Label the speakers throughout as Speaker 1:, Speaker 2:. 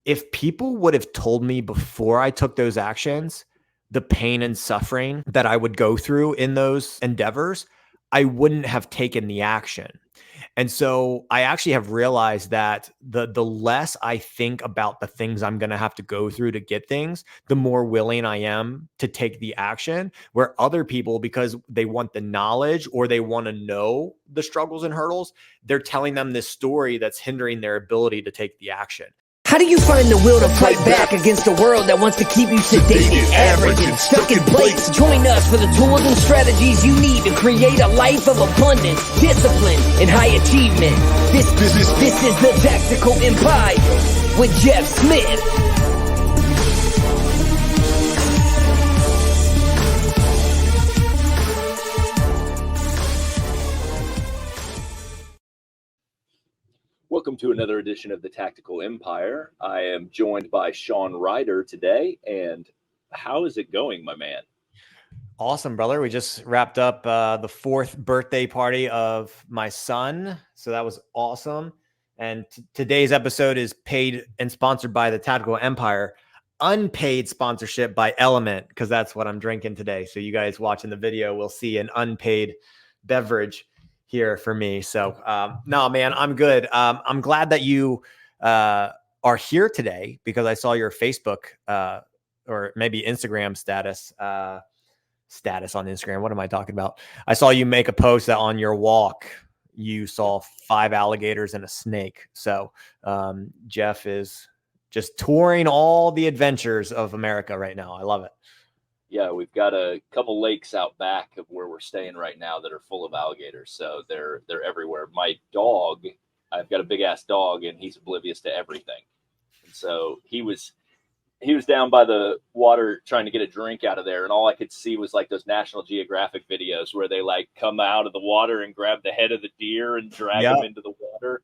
Speaker 1: if people would have told me before I took those actions, the pain and suffering that I would go through in those endeavors, I wouldn't have taken the action. And so I actually have realized that the less I think about the things I'm going to have to go through to get things, the more willing I am to take the action. Where other people, because they want the knowledge or they want to know the struggles and hurdles, they're telling them this story that's hindering their ability to take the action.
Speaker 2: How do you find the will to fight back against a world that wants to keep you sedated, average, and stuck in place? Join us for the tools and strategies you need to create a life of abundance, discipline, and high achievement. This is the Tactical Empire with Jeff Smith.
Speaker 3: Welcome to another edition of the Tactical Empire. I am joined by Sean Ryder today. And how is it going, my man?
Speaker 1: Awesome, brother. We just wrapped up the 4th birthday party of my son. So that was awesome. And today's episode is paid and sponsored by the Tactical Empire. Unpaid sponsorship by Element, because that's what I'm drinking today. So you guys watching the video will see an unpaid beverage here for me. So no, man, I'm good. I'm glad that you are here today, because I saw your Facebook or maybe Instagram status on Instagram. What am I talking about? I saw you make a post that on your walk you saw 5 alligators and a snake. So Jeff is just touring all the adventures of America right now. I love it.
Speaker 3: Yeah, we've got a couple lakes out back of where we're staying right now that are full of alligators. So they're everywhere. My dog, I've got a big ass dog, and he's oblivious to everything. And so he was down by the water trying to get a drink out of there, and all I could see was like those National Geographic videos where they like come out of the water and grab the head of the deer and drag him into the water.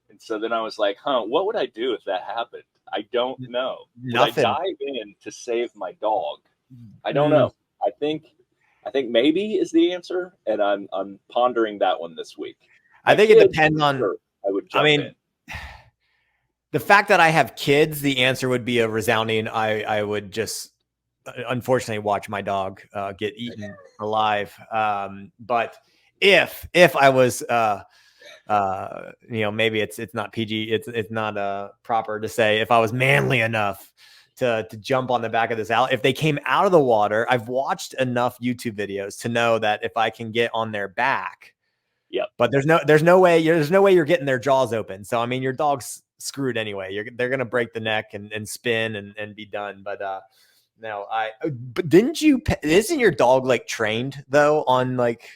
Speaker 3: And so then I was like, what would I do if that happened? I don't know.
Speaker 1: Nothing.
Speaker 3: Would I dive in to save my dog? I don't know. I think maybe is the answer, and I'm pondering that one this week.
Speaker 1: I think it depends on.
Speaker 3: Sure, I would jump in.
Speaker 1: The fact that I have kids, the answer would be a resounding. I would just unfortunately watch my dog get eaten alive. But if I was, maybe it's not PG. It's not proper to say if I was manly enough to jump on the back of this owl. If they came out of the water, I've watched enough YouTube videos to know that if I can get on their back, but there's no way you're getting their jaws open. So I mean, your dog's screwed anyway. They're gonna break the neck and spin and be done. But no, but isn't your dog like trained though on like?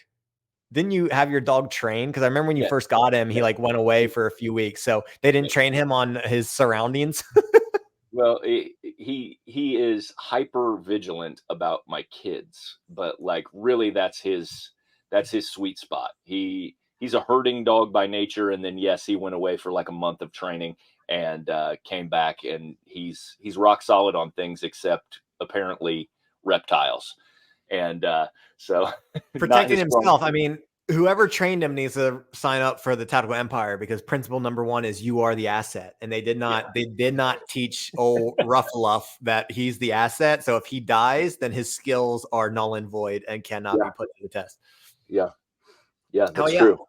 Speaker 1: Didn't you have your dog trained? Because I remember when you first got him, he like went away for a few weeks. So they didn't train him on his surroundings.
Speaker 3: Well, he is hyper vigilant about my kids, but like really that's his sweet spot. He's a herding dog by nature, and then yes, he went away for like a month of training and came back, and he's rock solid on things except apparently reptiles, and so
Speaker 1: protecting himself. I mean, whoever trained him needs to sign up for the Tactical Empire, because principle number 1 is you are the asset. And they did not teach old Ruffluff that he's the asset. So if he dies, then his skills are null and void and cannot be put to the test. Yeah,
Speaker 3: that's true.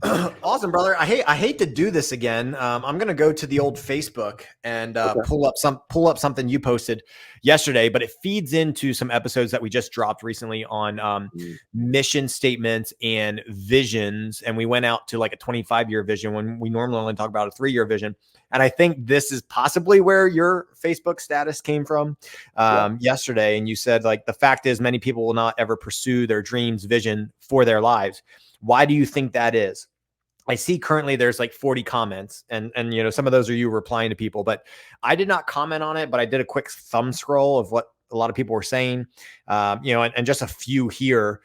Speaker 1: Awesome, brother. I hate to do this again. I'm gonna go to the old Facebook and pull up something you posted yesterday, but it feeds into some episodes that we just dropped recently on mission statements and visions. And we went out to like a 25-year vision when we normally only talk about a 3-year vision. And I think this is possibly where your Facebook status came from yesterday. And you said like the fact is many people will not ever pursue their dreams, vision for their lives. Why do you think that is? I see currently there's like 40 comments and some of those are you replying to people, but I did not comment on it, but I did a quick thumb scroll of what a lot of people were saying, and just a few here.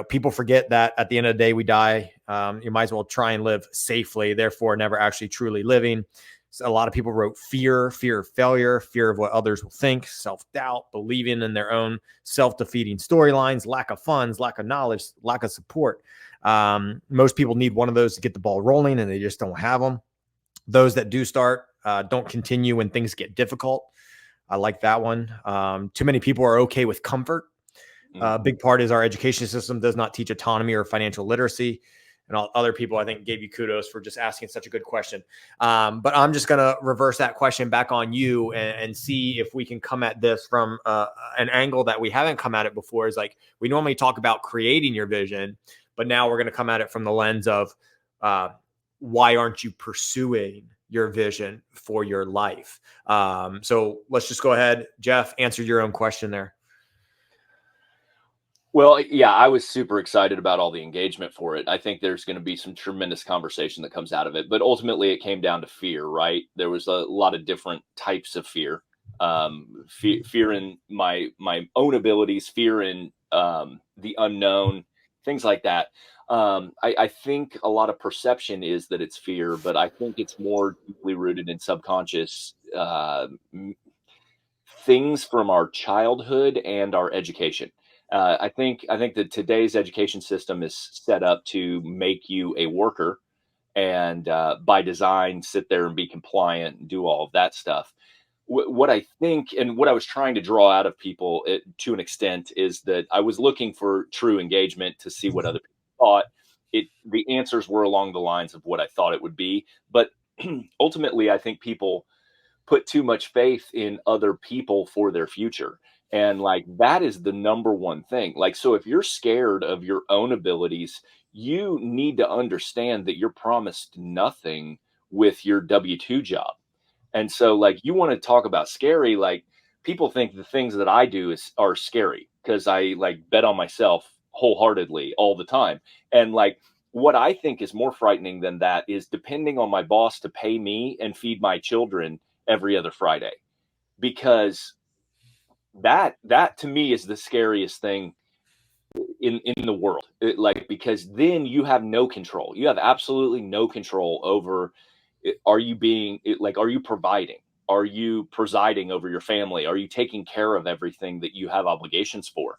Speaker 1: People forget that at the end of the day, we die. You might as well try and live safely, therefore never actually truly living. So a lot of people wrote fear of failure, fear of what others will think, self-doubt, believing in their own self-defeating storylines, lack of funds, lack of knowledge, lack of support. Most people need one of those to get the ball rolling, and they just don't have them. Those that do start Don't continue when things get difficult. I like that one. Too many people are okay with comfort. A big part is our education system does not teach autonomy or financial literacy. And all other people, I think, gave you kudos for just asking such a good question. But I'm just going to reverse that question back on you and see if we can come at this from an angle that we haven't come at it before. Is like, we normally talk about creating your vision, but now we're going to come at it from the lens of why aren't you pursuing your vision for your life? So let's just go ahead, Jeff, answer your own question there.
Speaker 3: Well, yeah, I was super excited about all the engagement for it. I think there's going to be some tremendous conversation that comes out of it. But ultimately, it came down to fear, right? There was a lot of different types of fear. Fear in my own abilities, fear in the unknown, things like that. I think a lot of perception is that it's fear, but I think it's more deeply rooted in subconscious things from our childhood and our education. I think that today's education system is set up to make you a worker and by design sit there and be compliant and do all of that stuff. What I think and what I was trying to draw out of people to an extent is that I was looking for true engagement to see what other people thought. The answers were along the lines of what I thought it would be. But ultimately, I think people put too much faith in other people for their future. And like, that is the number one thing. Like, so if you're scared of your own abilities, you need to understand that you're promised nothing with your W-2 job. And so like, you want to talk about scary, like people think the things that I do are scary because I like bet on myself wholeheartedly all the time. And like, what I think is more frightening than that is depending on my boss to pay me and feed my children every other Friday, because that to me is the scariest thing in the world. Because then you have no control. You have absolutely no control over are you providing? Are you presiding over your family? Are you taking care of everything that you have obligations for?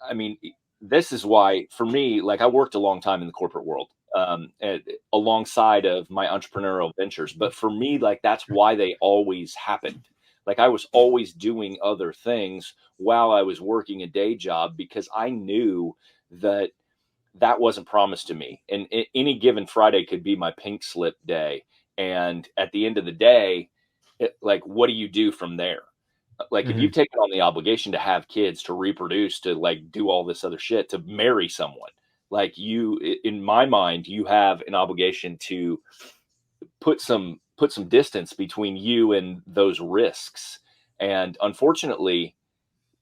Speaker 3: I mean, this is why for me, like I worked a long time in the corporate world alongside of my entrepreneurial ventures. But for me, like that's why they always happened. Like I was always doing other things while I was working a day job because I knew that wasn't promised to me. And any given Friday could be my pink slip day. And at the end of the day, like, what do you do from there? Like if you've taken on the obligation to have kids, to reproduce, to like do all this other shit, to marry someone, like you, in my mind, you have an obligation to put some distance between you and those risks. And unfortunately,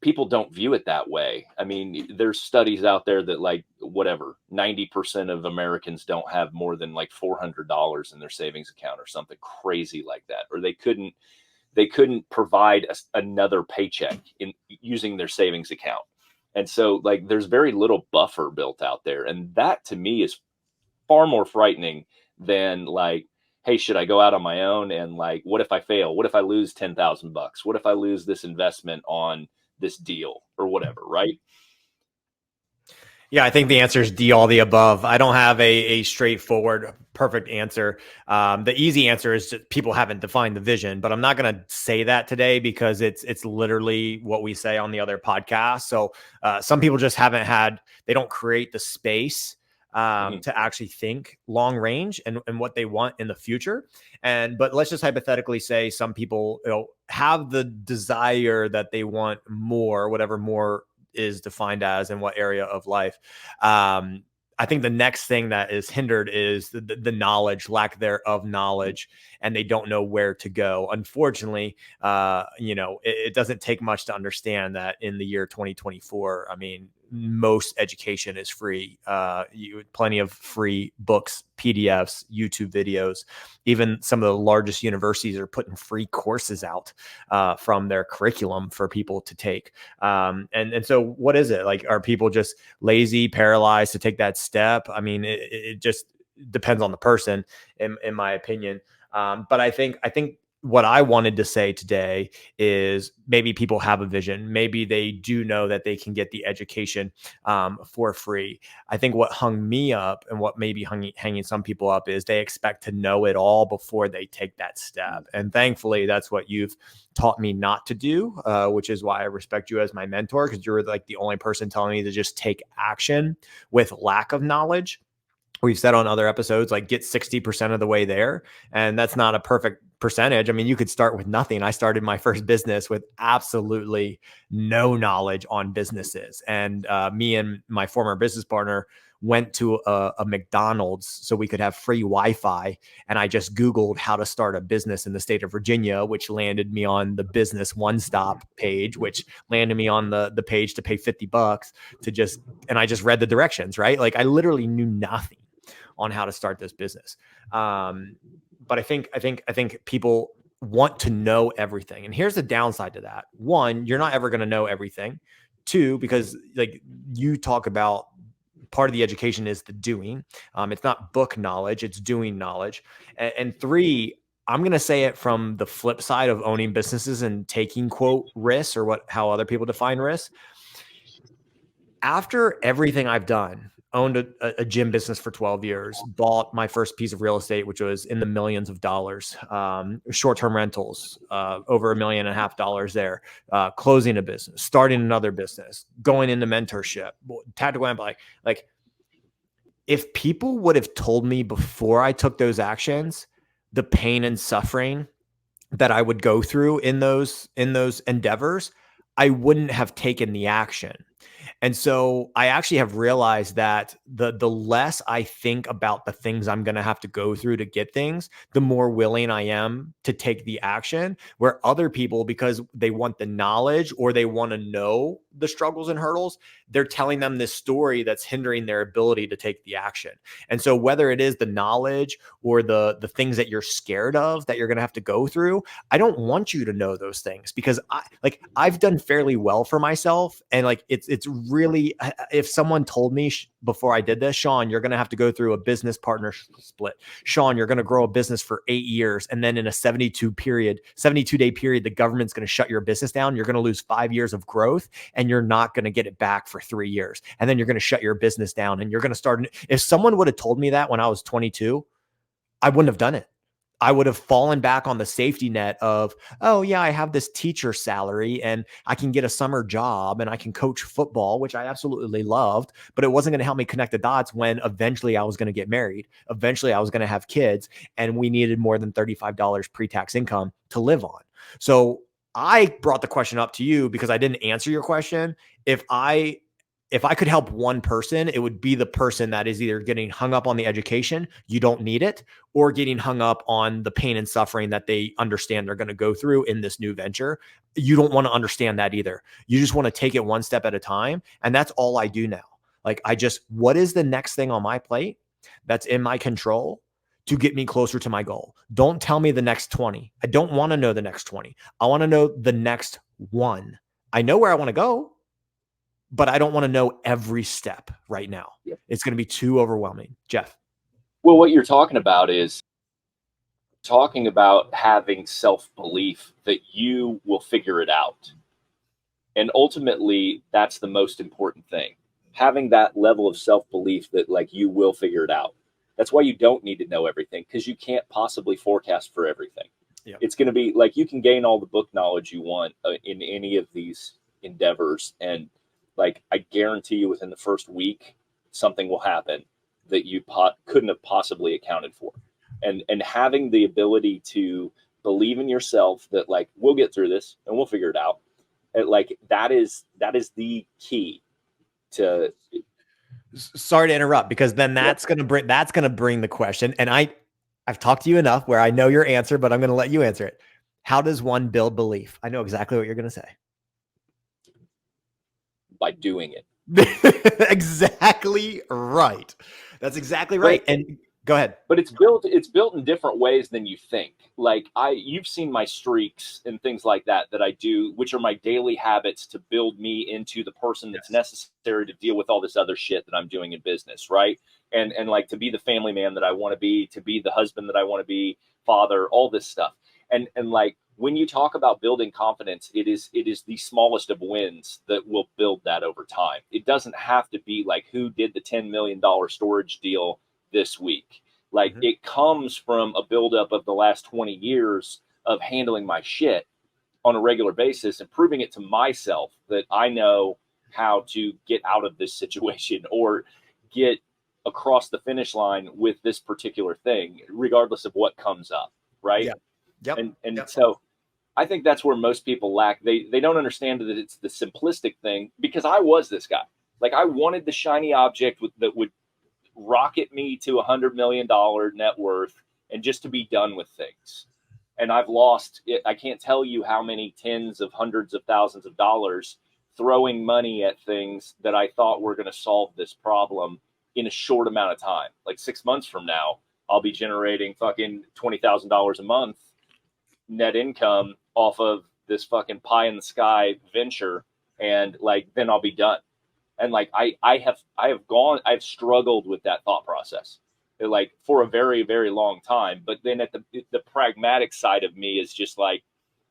Speaker 3: people don't view it that way. I mean, there's studies out there that like 90% of Americans don't have more than like $400 in their savings account or something crazy like that, or they couldn't provide another paycheck in using their savings account. And so like there's very little buffer built out there. And that to me is far more frightening than like, hey, should I go out on my own? And like, what if I fail? What if I lose $10,000? What if I lose this investment on this deal or whatever, right?
Speaker 1: Yeah, I think the answer is D, all the above. I don't have a straightforward, perfect answer. The easy answer is just people haven't defined the vision, but I'm not going to say that today because it's literally what we say on the other podcast. So some people just they don't create the space to actually think long range and what they want in the future. But let's just hypothetically say some people have the desire that they want more, whatever more is defined as in what area of life. I think the next thing that is hindered is the knowledge, lack thereof knowledge, and they don't know where to go. Unfortunately, it doesn't take much to understand that in the year 2024, I mean, most education is free. Plenty of free books, PDFs, YouTube videos. Even some of the largest universities are putting free courses out from their curriculum for people to take. And so what is it? Like, are people just lazy, paralyzed to take that step? I mean, it just depends on the person, in my opinion. But I think what I wanted to say today is maybe people have a vision. Maybe they do know that they can get the education for free. I think what hung me up and what maybe hanging some people up is they expect to know it all before they take that step. And thankfully, that's what you've taught me not to do, which is why I respect you as my mentor, because you're like the only person telling me to just take action with lack of knowledge. We've said on other episodes, like get 60% of the way there. And that's not a perfect percentage. I mean, you could start with nothing. I started my first business with absolutely no knowledge on businesses. And me and my former business partner went to a McDonald's so we could have free Wi-Fi. And I just Googled how to start a business in the state of Virginia, which landed me on the business one stop page, which landed me on the page to pay $50 to just, and I just read the directions, right? Like I literally knew nothing on how to start this business. But I think people want to know everything. And here's the downside to that. One, you're not ever going to know everything. Two, because like you talk about, part of the education is the doing. It's not book knowledge, it's doing knowledge. And three, I'm going to say it from the flip side of owning businesses and taking quote risks, or how other people define risks. After everything I've done, owned a gym business for 12 years, bought my first piece of real estate, which was in the millions of dollars, short-term rentals, over $1.5 million there, closing a business, starting another business, going into mentorship, tactical empathy. Like if people would have told me before I took those actions, the pain and suffering that I would go through in those endeavors, I wouldn't have taken the action. And so I actually have realized that the less I think about the things I'm going to have to go through to get things, the more willing I am to take the action. Where other people, because they want the knowledge or they want to know the struggles and hurdles, they're telling them this story that's hindering their ability to take the action. And so whether it is the knowledge or the things that you're scared of that you're going to have to go through, I don't want you to know those things, because I've done fairly well for myself. And like, it's really, if someone told me before I did this, Sean, you're going to have to go through a business partner split. Sean, you're going to grow a business for 8 years. And then in a 72-day period, the government's going to shut your business down. You're going to lose 5 years of growth and you're not going to get it back for 3 years. And then you're going to shut your business down and you're going to start. If someone would have told me that when I was 22, I wouldn't have done it. I would have fallen back on the safety net of, oh yeah, I have this teacher salary and I can get a summer job and I can coach football, which I absolutely loved, but it wasn't going to help me connect the dots when eventually I was going to get married. Eventually I was going to have kids and we needed more than $35 pre-tax income to live on. So I brought the question up to you because I didn't answer your question. If I could help one person, it would be the person that is either getting hung up on the education, you don't need it, or getting hung up on the pain and suffering that they understand they're going to go through in this new venture. You don't want to understand that either. You just want to take it one step at a time. And that's all I do now. Like what is the next thing on my plate that's in my control to get me closer to my goal? Don't tell me the next 20. I don't want to know the next 20. I want to know the next one. I know where I want to go, but I don't want to know every step right now.
Speaker 3: Yep.
Speaker 1: It's going to be too overwhelming. Jeff.
Speaker 3: Well, what you're talking about is talking about having self-belief that you will figure it out. And ultimately, that's the most important thing. Having that level of self-belief that like you will figure it out. That's why you don't need to know everything, because you can't possibly forecast for everything. Yep. It's going to be like you can gain all the book knowledge you want in any of these endeavors, and like I guarantee you within the first week something will happen that you couldn't have possibly accounted for. And having the ability to believe in yourself that like we'll get through this and we'll figure it out, and like that is the key to.
Speaker 1: Sorry to interrupt, because then that's going to bring the question, and I've talked to you enough where I know your answer, but I'm going to let you answer it. How does one build belief? I know exactly what you're going to say.
Speaker 3: By doing it.
Speaker 1: Exactly right. That's exactly right. And go ahead.
Speaker 3: But it's built in different ways than you think. Like you've seen my streaks and things like that I do, which are my daily habits to build me into the person that's necessary to deal with all this other shit that I'm doing in business, right? And like to be the family man that I want to be the husband that I want to be, father, all this stuff. And like, when you talk about building confidence, it is the smallest of wins that will build that over time. It doesn't have to be like who did the $10 million storage deal this week. Like, it comes from a buildup of the last 20 years of handling my shit on a regular basis and proving it to myself that I know how to get out of this situation or get across the finish line with this particular thing, regardless of what comes up. Right.
Speaker 1: Yeah. Yep.
Speaker 3: And so I think that's where most people lack. They don't understand that it's the simplistic thing, because I was this guy. Like, I wanted the shiny object that would rocket me to $100 million net worth and just to be done with things. And I've lost it. I can't tell you how many tens of hundreds of thousands of dollars throwing money at things that I thought were going to solve this problem in a short amount of time. Like 6 months from now, I'll be generating fucking $20,000 a month net income off of this fucking pie in the sky venture. And like, then I'll be done. And like, I've struggled with that thought process, like, for a very, very long time. But then at the pragmatic side of me is just like,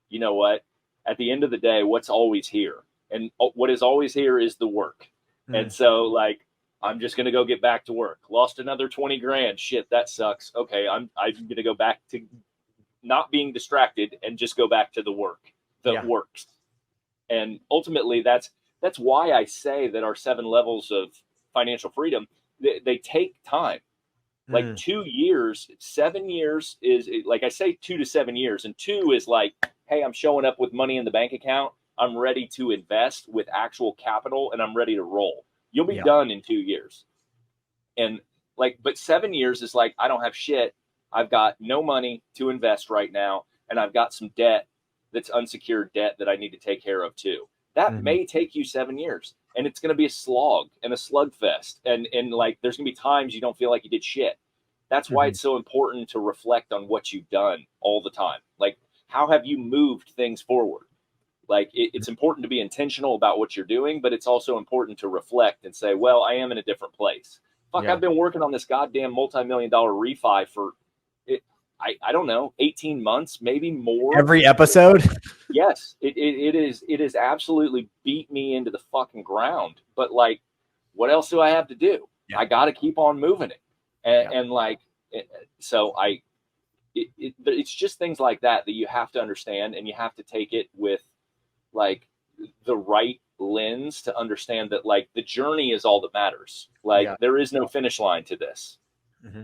Speaker 3: you know what, at the end of the day, what's always here? And what is always here is the work. And so like, I'm just going to go get back to work. Lost another 20 grand. Shit, that sucks. Okay. I'm going to go back to not being distracted and just go back to the work that works. And ultimately that's why I say that our 7 levels of financial freedom, they take time. Like 2 years, 7 years is, like I say, 2 to 7 years. And 2 is like, hey, I'm showing up with money in the bank account. I'm ready to invest with actual capital and I'm ready to roll. You'll be done in 2 years. And like, but 7 years is like, I don't have shit. I've got no money to invest right now. And I've got some debt that's unsecured debt that I need to take care of too. That may take you 7 years, and it's going to be a slog and a slugfest. And like, there's going to be times you don't feel like you did shit. That's why it's so important to reflect on what you've done all the time. Like, how have you moved things forward? Like, it's important to be intentional about what you're doing, but it's also important to reflect and say, well, I am in a different place. Fuck, I've been working on this goddamn multi-million-dollar refi for, I don't know, 18 months, maybe more.
Speaker 1: Every episode?
Speaker 3: Yes, it is absolutely beat me into the fucking ground. But like, what else do I have to do? I got to keep on moving it. And like, so it's just things like that you have to understand, and you have to take it with like the right lens to understand that like the journey is all that matters. Like, there is no finish line to this.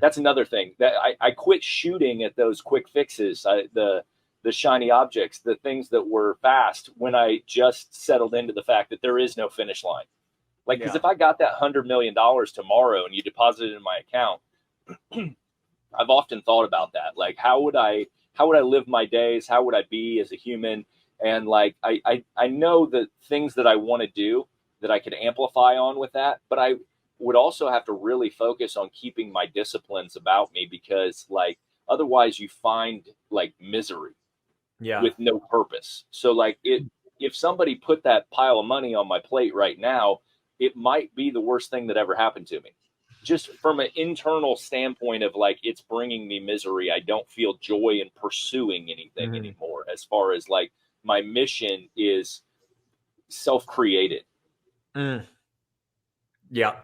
Speaker 3: That's another thing that I quit shooting at those quick fixes, the shiny objects, the things that were fast, when I just settled into the fact that there is no finish line. Like, because if I got that $100 million tomorrow and you deposited it in my account, I've often thought about that. Like, how would I live my days? How would I be as a human? And like, I know the things that I want to do that I could amplify on with that, but I would also have to really focus on keeping my disciplines about me, because like, otherwise you find like misery with no purpose. So like, if somebody put that pile of money on my plate right now, it might be the worst thing that ever happened to me. Just from an internal standpoint of like, it's bringing me misery. I don't feel joy in pursuing anything anymore. As far as like, my mission is self-created.
Speaker 1: Yeah,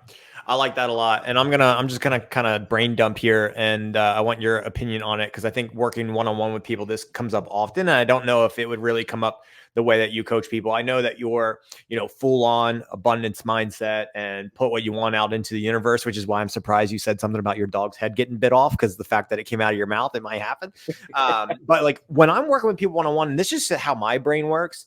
Speaker 1: I like that a lot. And I'm just gonna kind of brain dump here, and I want your opinion on it, because I think working one-on-one with people, this comes up often, and I don't know if it would really come up the way that you coach people. I know that you're, full on abundance mindset and put what you want out into the universe, which is why I'm surprised you said something about your dog's head getting bit off, because the fact that it came out of your mouth, it might happen. But like, when I'm working with people one-on-one, and this is just how my brain works,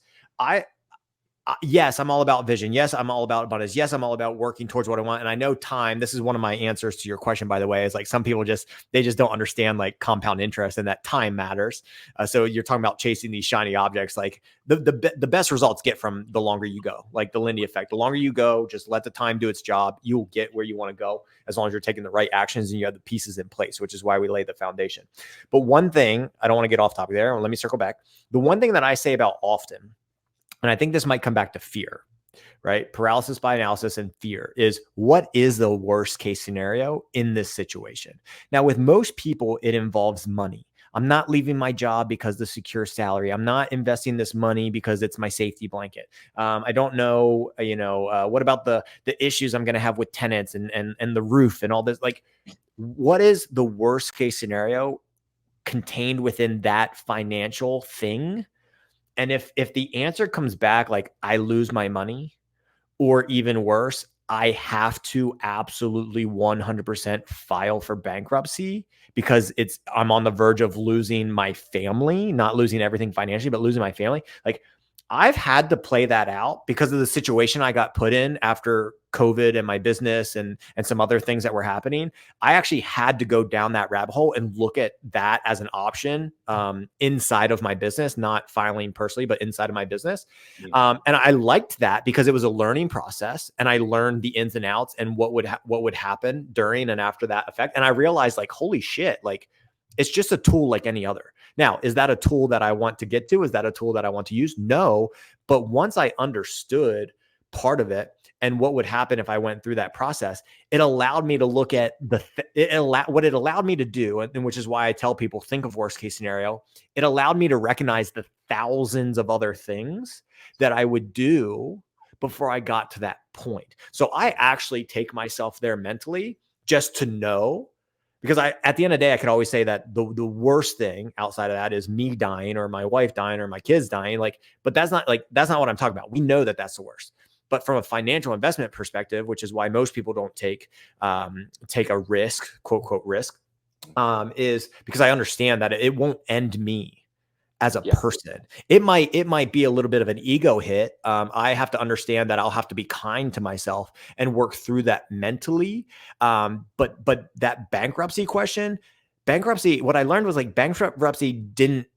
Speaker 1: yes, I'm all about vision. Yes, I'm all about abundance. Yes, I'm all about working towards what I want. And I know time, this is one of my answers to your question, by the way, is like, some people they just don't understand like compound interest and that time matters. So you're talking about chasing these shiny objects. Like the best results get from the longer you go, like the Lindy effect. The longer you go, just let the time do its job. You'll get where you want to go, as long as you're taking the right actions and you have the pieces in place, which is why we lay the foundation. But one thing, I don't want to get off topic there. Let me circle back. The one thing that I say about often, and I think this might come back to fear, right? Paralysis by analysis and fear is, what is the worst case scenario in this situation? Now, with most people, it involves money. I'm not leaving my job because the secure salary. I'm not investing this money because it's my safety blanket. I don't know, what about the issues I'm going to have with tenants and the roof and all this? Like, what is the worst case scenario contained within that financial thing? And if the answer comes back like I lose my money, or even worse, I have to absolutely 100% file for bankruptcy because I'm on the verge of losing my family, not losing everything financially, but losing my family. Like, I've had to play that out because of the situation I got put in after COVID and my business and some other things that were happening. I actually had to go down that rabbit hole and look at that as an option inside of my business, not filing personally, but inside of my business. And I liked that because it was a learning process, and I learned the ins and outs and what would happen during and after that effect. And I realized, like, holy shit, like, it's just a tool like any other. Now, is that a tool that I want to get to? Is that a tool that I want to use? No. But once I understood part of it and what would happen if I went through that process, it allowed me to look at what it allowed me to do, and which is why I tell people, think of worst case scenario. It allowed me to recognize the thousands of other things that I would do before I got to that point. So I actually take myself there mentally just to know. Because at the end of the day, I could always say that the worst thing outside of that is me dying or my wife dying or my kids dying. Like, but that's not what I'm talking about. We know that that's the worst. But from a financial investment perspective, which is why most people don't take a risk, quote, quote, risk, is because I understand that it won't end me as a person. It might be a little bit of an ego hit. I have to understand that I'll have to be kind to myself and work through that mentally. But that bankruptcy, what I learned was, like, bankruptcy didn't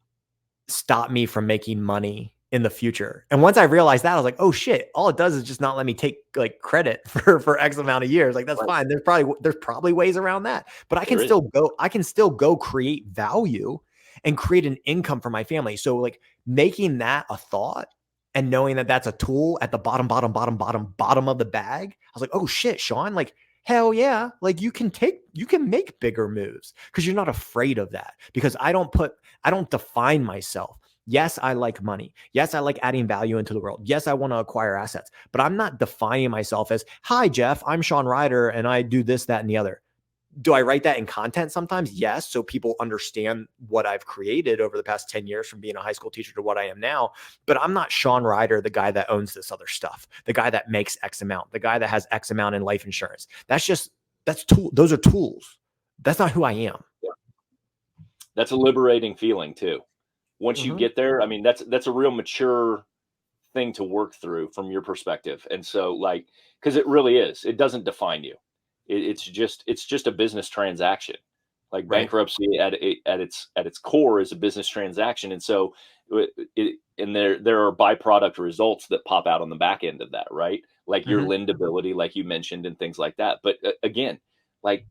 Speaker 1: stop me from making money in the future. And once I realized that, I was like, oh shit, all it does is just not let me take like credit for X amount of years. Like, that's fine. There's probably ways around that, but I can still go create value and create an income for my family. So, like, making that a thought and knowing that that's a tool at the bottom of the bag, I was like, oh shit, Sean, like, hell yeah. Like, you can make bigger moves because you're not afraid of that, because I don't define myself. Yes, I like money. Yes, I like adding value into the world. Yes, I want to acquire assets, but I'm not defining myself as, hi, Jeff, I'm Sean Ryder and I do this, that, and the other. Do I write that in content sometimes? Yes. So people understand what I've created over the past 10 years from being a high school teacher to what I am now. But I'm not Sean Ryder, the guy that owns this other stuff, the guy that makes X amount, the guy that has X amount in life insurance. Those are tools. That's not who I am.
Speaker 3: Yeah. That's a liberating feeling too. Once you get there, I mean, that's a real mature thing to work through from your perspective. And so, like, because it really is, it doesn't define you. It's just a business transaction. Like, bankruptcy at its core is a business transaction. And so there are byproduct results that pop out on the back end of that, right? Like your lendability, like you mentioned, and things like that. But again, like,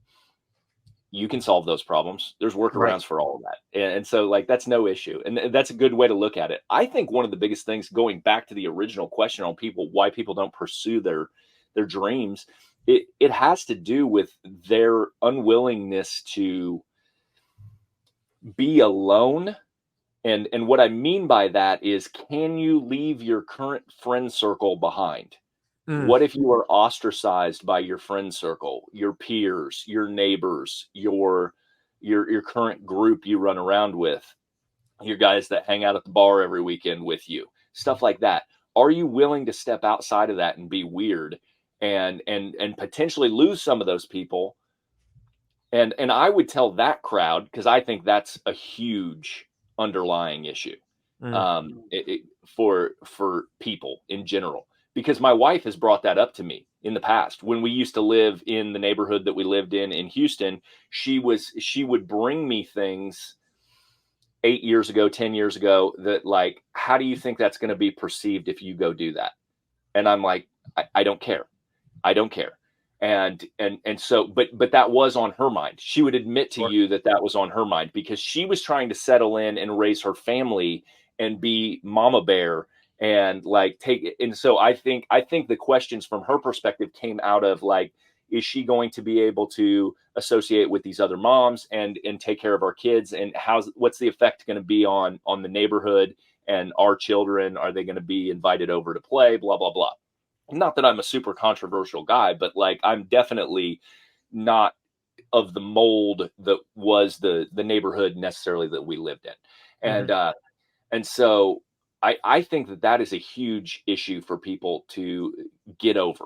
Speaker 3: you can solve those problems. There's workarounds for all of that. And so, like, that's no issue. And that's a good way to look at it. I think one of the biggest things, going back to the original question on why people don't pursue their dreams, it has to do with their unwillingness to be alone. And what I mean by that is, can you leave your current friend circle behind? What if you are ostracized by your friend circle, your peers, your neighbors, your current group you run around with, your guys that hang out at the bar every weekend with you, stuff like that? Are you willing to step outside of that and be weird and potentially lose some of those people? And I would tell that crowd, because I think that's a huge underlying issue for people in general. Because my wife has brought that up to me in the past. When we used to live in the neighborhood that we lived in Houston, she would bring me things 8 years ago, 10 years ago, that, like, how do you think that's going to be perceived if you go do that? And I'm like, I don't care. I don't care. And so, but that was on her mind. She would admit to you that was on her mind, because she was trying to settle in and raise her family and be mama bear and, like, take it. And so I think the questions from her perspective came out of, like, is she going to be able to associate with these other moms and take care of our kids? And what's the effect going to be on the neighborhood and our children? Are they going to be invited over to play? Blah, blah, blah. Not that I'm a super controversial guy, but like, I'm definitely not of the mold that was the neighborhood necessarily that we lived in. And so I think that is a huge issue for people to get over.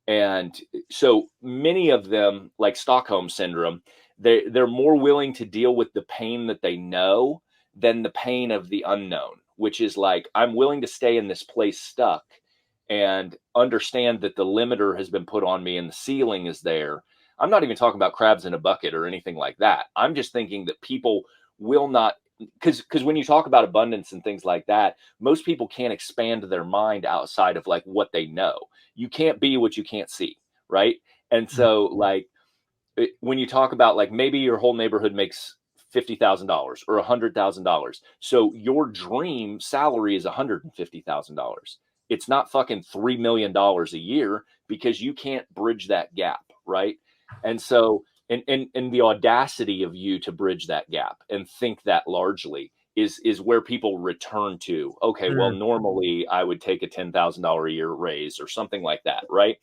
Speaker 3: And so many of them, like Stockholm syndrome, they're more willing to deal with the pain that they know than the pain of the unknown, which is like, I'm willing to stay in this place stuck and understand that the limiter has been put on me and the ceiling is there. I'm not even talking about crabs in a bucket or anything like that. I'm just thinking that people will not, because when you talk about abundance and things like that, most people can't expand their mind outside of like what they know. You can't be what you can't see, right? And so like when you talk about like maybe your whole neighborhood makes $50,000 or $100,000, so your dream salary is $150,000. It's not fucking $3 million a year, because you can't bridge that gap, right? And so and the audacity of you to bridge that gap and think that largely is where people return to. Okay, well, normally I would take a $10,000 a year raise or something like that, right?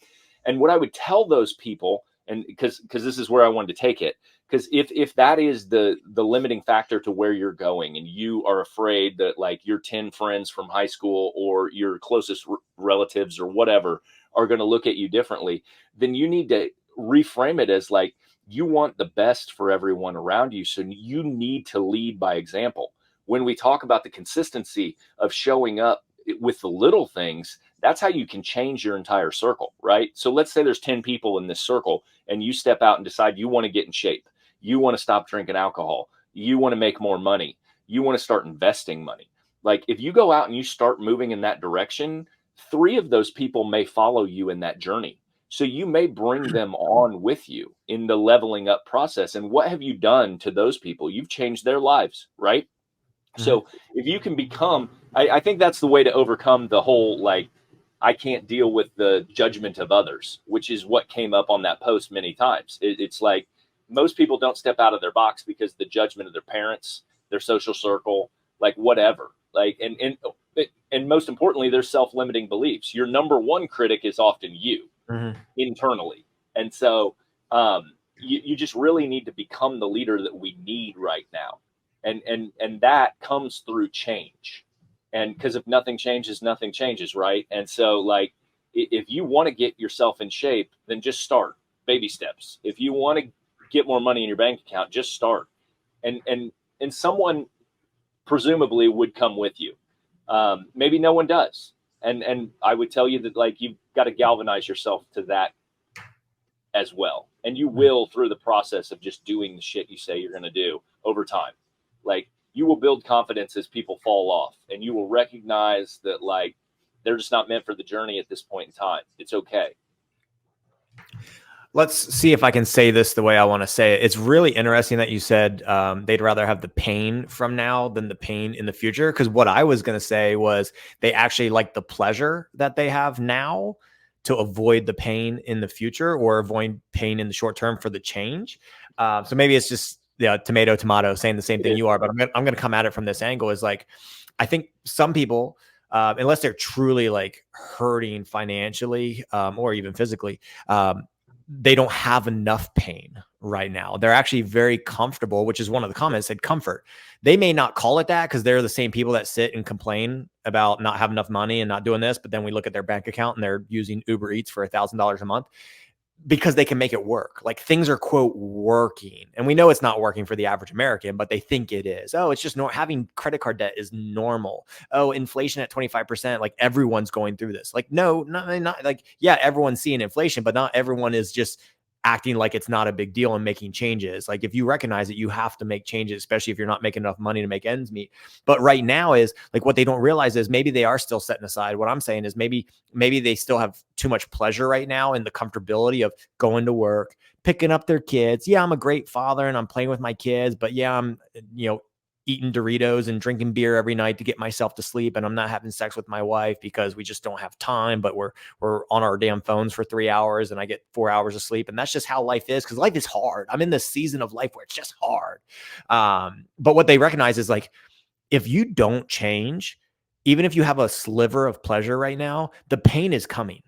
Speaker 3: And what I would tell those people, and because this is where I wanted to take it, because if that is the limiting factor to where you're going, and you are afraid that like your 10 friends from high school or your closest relatives or whatever are going to look at you differently, then you need to reframe it as like, you want the best for everyone around you. So you need to lead by example. When we talk about the consistency of showing up with the little things, that's how you can change your entire circle, right? So let's say there's 10 people in this circle and you step out and decide you want to get in shape. You want to stop drinking alcohol. You want to make more money. You want to start investing money. Like if you go out and you start moving in that direction, 3 of those people may follow you in that journey. So you may bring them on with you in the leveling up process. And what have you done to those people? You've changed their lives, right? So if you can become, I think that's the way to overcome the whole, like, I can't deal with the judgment of others, which is what came up on that post many times. It's like most people don't step out of their box because the judgment of their parents, their social circle, like whatever, like, and most importantly, their self-limiting beliefs. Your number one critic is often you internally. And so you just really need to become the leader that we need right now. And that comes through change. And because if nothing changes, right? And so like, if you want to get yourself in shape, then just start baby steps. If you want to get more money in your bank account, just start. And someone presumably would come with you. Maybe no one does. And I would tell you that like, you've got to galvanize yourself to that as well. And you will through the process of just doing the shit you say you're going to do over time. Like you will build confidence as people fall off, and you will recognize that like they're just not meant for the journey at this point in time. It's okay.
Speaker 1: Let's see if I can say this the way I want to say it. It's really interesting that you said they'd rather have the pain from now than the pain in the future. Because what I was going to say was they actually like the pleasure that they have now to avoid the pain in the future, or avoid pain in the short term for the change. So maybe it's just tomato, saying the same thing you are, but I'm going to come at it from this angle is like, I think some people, unless they're truly like hurting financially or even physically, they don't have enough pain right now. They're actually very comfortable, which is one of the comments said comfort. They may not call it that because they're the same people that sit and complain about not having enough money and not doing this. But then we look at their bank account and they're using Uber Eats for $1,000 a month because they can make it work. Like things are quote working. And we know it's not working for the average American, but they think it is. Oh, it's just having credit card debt is normal. Oh, inflation at 25%. Like everyone's going through this. Like, no, not like, yeah, everyone's seeing inflation, but not everyone is just acting like it's not a big deal and making changes. Like if you recognize it, you have to make changes, especially if you're not making enough money to make ends meet. But right now is like, what they don't realize is maybe they are still setting aside. What I'm saying is maybe they still have too much pleasure right now in the comfortability of going to work, picking up their kids. Yeah, I'm a great father and I'm playing with my kids, but yeah, I'm, eating Doritos and drinking beer every night to get myself to sleep. And I'm not having sex with my wife because we just don't have time, but we're on our damn phones for 3 hours and I get 4 hours of sleep. And that's just how life is. Cause life is hard. I'm in this season of life where it's just hard. But what they recognize is like, if you don't change, even if you have a sliver of pleasure right now, the pain is coming.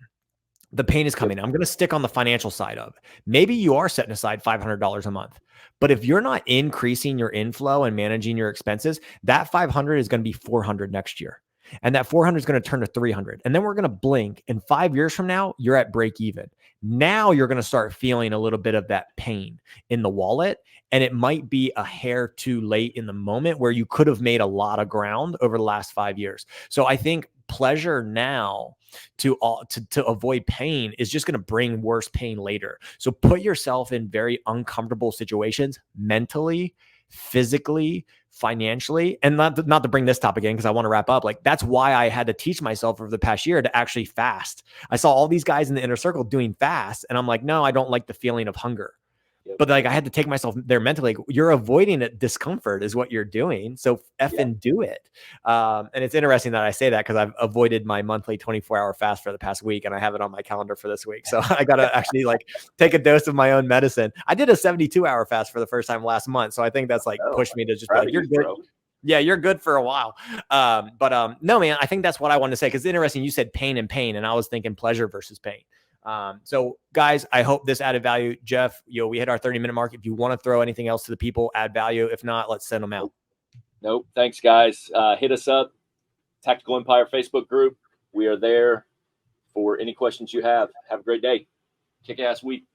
Speaker 1: The pain is coming. I'm going to stick on the financial side of it. Maybe you are setting aside $500 a month, but if you're not increasing your inflow and managing your expenses, that 500 is going to be 400 next year. And that 400 is going to turn to 300. And then we're going to blink. And 5 years from now, you're at break even. Now you're going to start feeling a little bit of that pain in the wallet. And it might be a hair too late in the moment where you could have made a lot of ground over the last 5 years. So I think pleasure now to avoid pain is just going to bring worse pain later. So put yourself in very uncomfortable situations mentally, physically, financially, and not to bring this topic in because I want to wrap up. Like that's why I had to teach myself over the past year to actually fast. I saw all these guys in the inner circle doing fast, and I'm like, no, I don't like the feeling of hunger. But like I had to take myself there mentally. Like, you're avoiding it. Discomfort is what you're doing. So effing do it. And it's interesting that I say that because I've avoided my monthly 24-hour fast for the past week, and I have it on my calendar for this week. So I got to actually like take a dose of my own medicine. I did a 72-hour fast for the first time last month. So I think that's like pushed me to just be like, you're good. Bro. Yeah, you're good for a while. No, man, I think that's what I wanted to say. Because it's interesting. You said pain, and I was thinking pleasure versus pain. So guys, I hope this added value. Jeff, we hit our 30-minute mark. If you want to throw anything else to the people, add value. If not, let's send them out.
Speaker 3: Nope. Thanks, guys. Hit us up. Tactical Empire Facebook group. We are there for any questions you have. Have a great day. Kick-ass week.